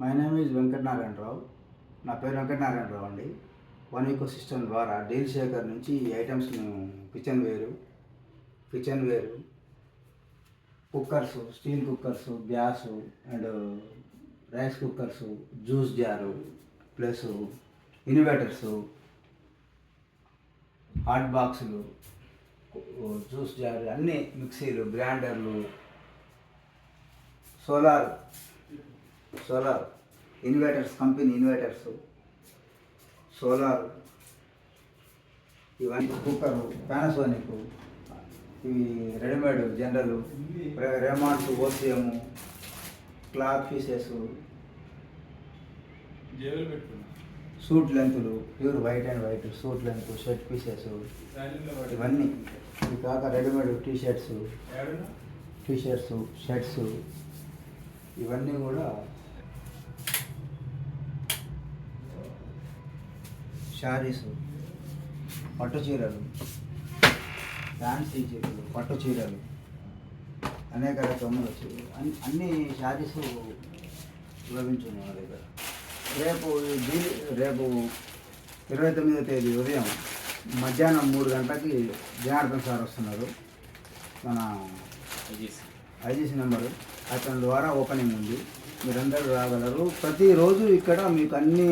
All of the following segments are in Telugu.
My name is Venkatanarayana Rao. నా పేరు వెంకటనారాయణరావు అండి. వన్ ఈకో సిస్టమ్ ద్వారా డీల్ షేకర్ నుంచి ఈ ఐటమ్స్ మేము kitchen ware, cookers, steel cookers, gas and rice cookers, juice jar plus inverters, hot బాక్సులు, జ్యూస్ జారు, అన్నీ మిక్సీలు, గ్రైండర్లు, solar inverters, company inverters, solar, ఇవన్నీ కుక్కరు, పానాసోనిక్, ఇవి రెడీమేడ్ జనరల్, రెమాన్స్, ఓసిఎం, క్లాత్ పీసెస్, సూట్ లెంతులు, pure white and white suit length, shirt pieces, ఇవన్నీ ఇవి కాక రెడీమేడ్ టీషర్ట్స్, షర్ట్స్, ఇవన్నీ కూడా శారీసు, పట్టు చీరలు, ఫ్యాన్సీ చీరలు, పట్టు చీరలు, అనేక రకములు వచ్చాయి. అన్ని శారీసు లభించున్నాయి మా దగ్గర. రేపు 29వ తేదీ ఉదయం మధ్యాహ్నం 3 గంటలకి జనార్దన్ సార్ వస్తున్నారు. మన ఐజీసీ నెంబరు, అతని ద్వారా ఓపెనింగ్ ఉంది. మీరందరూ రాగలరు. ప్రతిరోజు ఇక్కడ మీకు అన్ని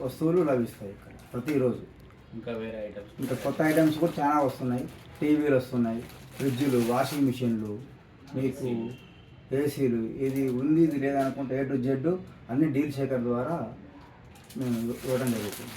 వస్తువులు లభిస్తాయి. ఇక్కడ ప్రతిరోజు ఇంకా వేరే ఐటమ్స్, ఇంకా కొత్త ఐటమ్స్ కూడా చాలా వస్తున్నాయి. టీవీలు వస్తున్నాయి, ఫ్రిడ్జ్లు, వాషింగ్ మిషన్లు, మీకు ఏసీలు, ఇది ఉంది ఇది లేదనుకుంటే A to Z అన్ని డీల్ షేకర్ ద్వారా మేము ఇవ్వడం జరుగుతుంది.